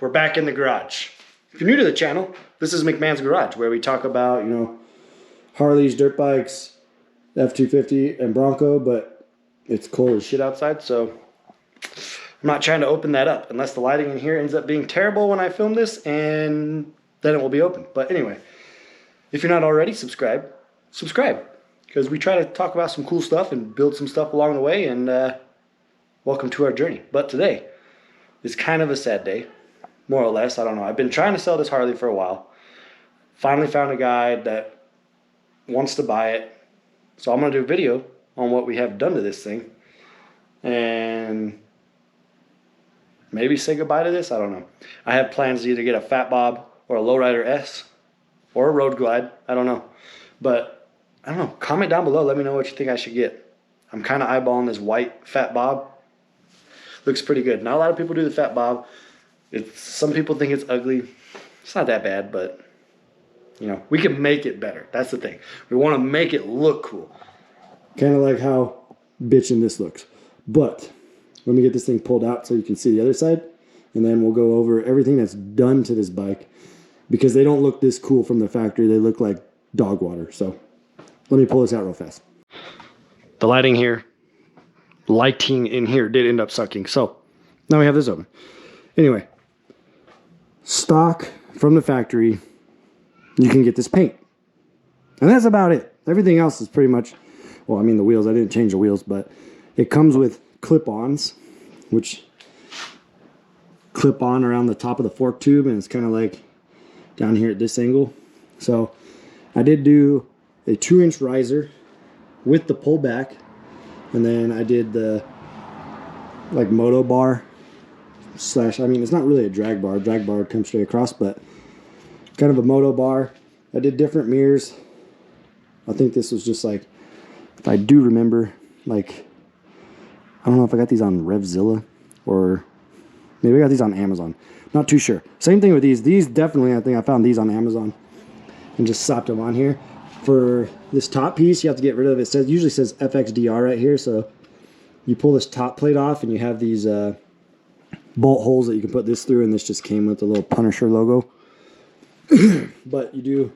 We're back in the garage. If you're new to the channel, this is McMahon's Garage, where we talk about, Harleys, dirt bikes, F-250, and Bronco, but it's cold as shit outside, so I'm not trying to open that up unless the lighting in here ends up being terrible when I film this, and then it will be open. But anyway, if you're not already, subscribe, because we try to talk about some cool stuff and build some stuff along the way, and welcome to our journey. But today is kind of a sad day, more or less. I don't know. I've been trying to sell this Harley for a while. Finally found a guy that wants to buy it. So I'm going to do a video on what we have done to this thing. And maybe say goodbye to this. I don't know. I have plans to either get a Fat Bob or a Lowrider S or a Road Glide. I don't know. But I don't know. Comment down below. Let me know what you think I should get. I'm kind of eyeballing this white Fat Bob. Looks pretty good. Not a lot of people do the Fat Bob. Some people think it's ugly. It's not that bad, but we can make it better. That's the thing. We want to make it look cool. Kind of like how bitchin' this looks. But let me get this thing pulled out so you can see the other side. And then we'll go over everything that's done to this bike. Because they don't look this cool from the factory. They look like dog water. So let me pull this out real fast. The lighting in here did end up sucking. So now we have this open. Anyway, stock from the factory. You can get this paint. And that's about it. Everything else is pretty much, well, I mean the wheels, I didn't change the wheels, but it comes with clip-ons, which clip on around the top of the fork tube, and it's kind of like down here at this angle. So I did do a 2-inch riser with the pullback, and then I did the like moto bar slash, I mean it's not really a drag bar comes straight across, but kind of a moto bar. I did different mirrors. I think this was just like, if I do remember, like, I don't know if I got these on Revzilla or maybe I got these on Amazon. Not too sure. Same thing with these. These definitely, I think I found these on Amazon and just slapped them on here. For this top piece, you have to get rid of, it usually says FXDR right here. So you pull this top plate off and you have these bolt holes that you can put this through, and this just came with the little Punisher logo. But you do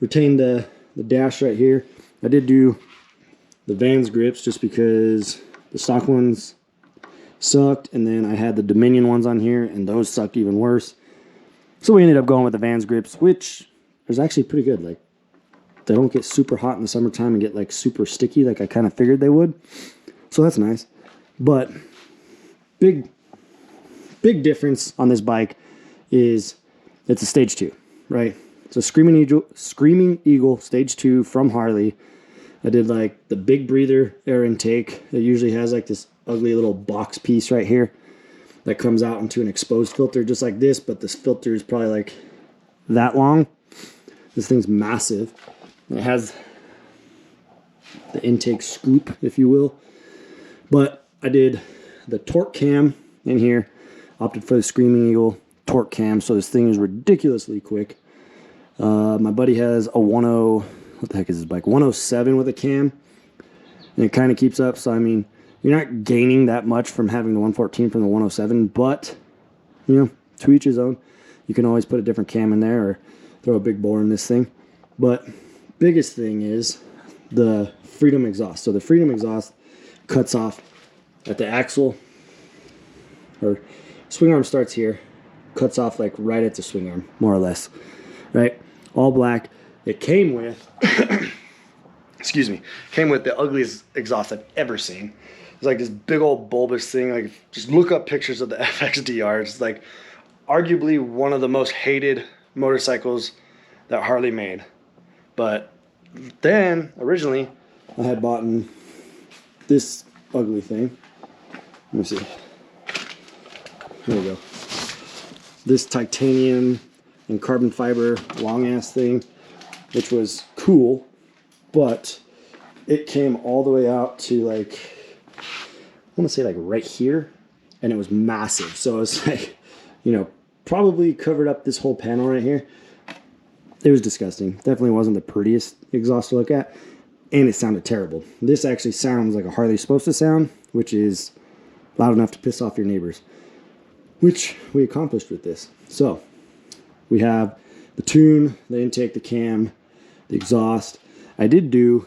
retain the dash right here. I did do the Vans grips just because the stock ones sucked, and then I had the Dominion ones on here, and those sucked even worse. So we ended up going with the Vans grips, which is actually pretty good. Like, they don't get super hot in the summertime and get like super sticky like I kind of figured they would. So that's nice. But big difference on this bike is it's a stage 2. Right, so Screaming Eagle Stage 2 from Harley. I did like the big breather air intake. It usually has like this ugly little box piece right here that comes out into an exposed filter just like this, but this filter is probably like that long. This thing's massive. It has the intake scoop, if you will. But I did the torque cam in here. Opted for the Screaming Eagle torque cam, so this thing is ridiculously quick. My buddy has a 10, what the heck is this bike? 107 with a cam, and it kind of keeps up. So I mean, you're not gaining that much from having the 114 from the 107, but to each his own. You can always put a different cam in there or throw a big bore in this thing. But biggest thing is the Freedom exhaust. So the Freedom exhaust cuts off at the axle, or swing arm starts here, cuts off like right at the swing arm, more or less, right? All black. It came with, excuse me, came with the ugliest exhaust I've ever seen. It's like this big old bulbous thing. Like, just look up pictures of the FXDR. It's like arguably one of the most hated motorcycles that Harley made. But then originally I had bought this ugly thing. Let me see. Here we go. This titanium and carbon fiber long ass thing, which was cool, but it came all the way out to like, I want to say like right here, and it was massive. So it was like, probably covered up this whole panel right here. It was disgusting. Definitely wasn't the prettiest exhaust to look at, and it sounded terrible. This actually sounds like a Harley's supposed to sound, which is loud enough to piss off your neighbors. which we accomplished with this. So we have the tune, the intake, the cam, the exhaust. I did do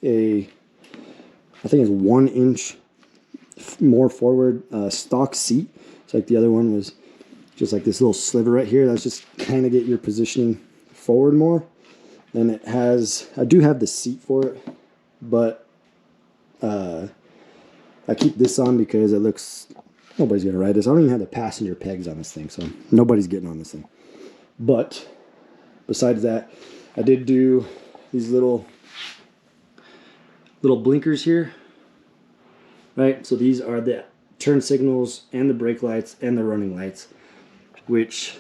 I think it's 1 inch more forward stock seat. It's like the other one was just like this little sliver right here. That's just kind of get your positioning forward more. And it has, I do have the seat for it, but I keep this on because it looks, nobody's gonna ride this. I don't even have the passenger pegs on this thing, so nobody's getting on this thing. But besides that, I did do these little blinkers here, right? So these are the turn signals and the brake lights and the running lights, which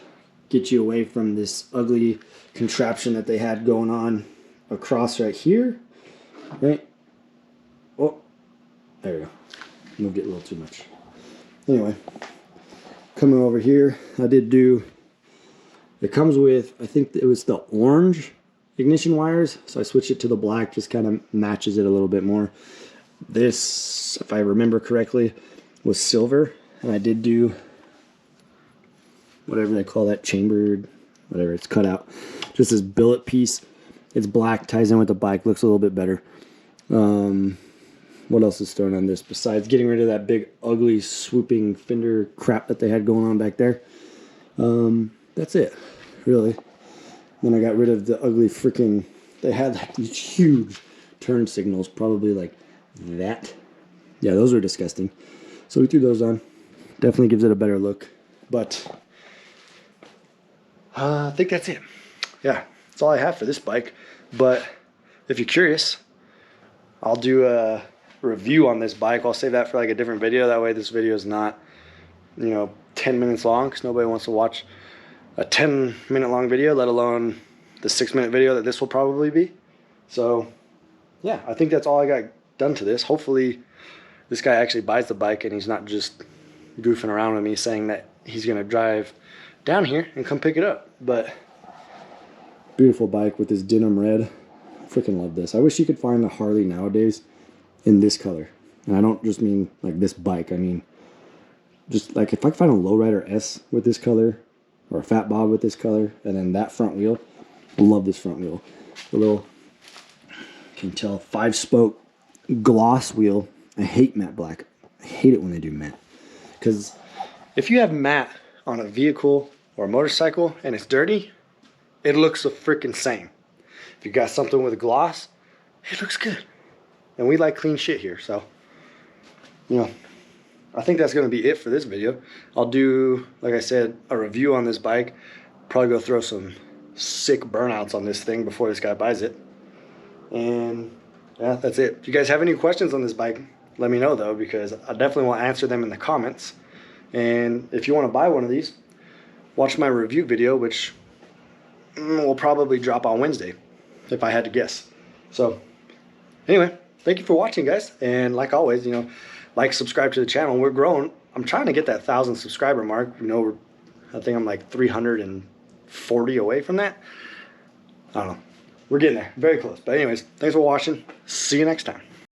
get you away from this ugly contraption that they had going on across right here, right? Oh, there we go. Moved it a little too much. Anyway, coming over here, I did do, it comes with, I think it was the orange ignition wires, so I switched it to the black, just kind of matches it a little bit more. This, if I remember correctly, was silver, and I did do whatever they call that, chambered, whatever, it's cut out. Just this billet piece. It's black, ties in with the bike, looks a little bit better. What else is thrown on this besides getting rid of that big, ugly, swooping fender crap that they had going on back there? That's it, really. Then I got rid of the ugly freaking, they had like these huge turn signals, probably like that. Yeah, those were disgusting. So we threw those on. Definitely gives it a better look. But I think that's it. Yeah, that's all I have for this bike. But if you're curious, I'll do a review on this bike. I'll save that for like a different video. That way this video is not, 10 minutes long, because nobody wants to watch a 10-minute long video, let alone the 6-minute video that this will probably be. So yeah, I think that's all I got done to this. Hopefully this guy actually buys the bike and he's not just goofing around with me saying that he's gonna drive down here and come pick it up. But beautiful bike with this denim red. I freaking love this. I wish you could find a Harley nowadays in this color. And I don't just mean like this bike, I mean just like if I could find a Lowrider S with this color, or a Fat Bob with this color, and then that front wheel. I love this front wheel. The little, you can tell, 5-spoke gloss wheel. I hate matte black. I hate it when they do matte. Because if you have matte on a vehicle or a motorcycle and it's dirty, it looks the freaking same. If you got something with a gloss, it looks good. And we like clean shit here, so, I think that's going to be it for this video. I'll do, like I said, a review on this bike. Probably go throw some sick burnouts on this thing before this guy buys it. And yeah, that's it. If you guys have any questions on this bike, let me know though, because I definitely will answer them in the comments. And if you want to buy one of these, watch my review video, which will probably drop on Wednesday, if I had to guess. So anyway, thank you for watching, guys. And like always, like, subscribe to the channel. We're growing. I'm trying to get that 1,000 subscriber mark. I think I'm like 340 away from that. I don't know. We're getting there. Very close. But anyways, thanks for watching. See you next time.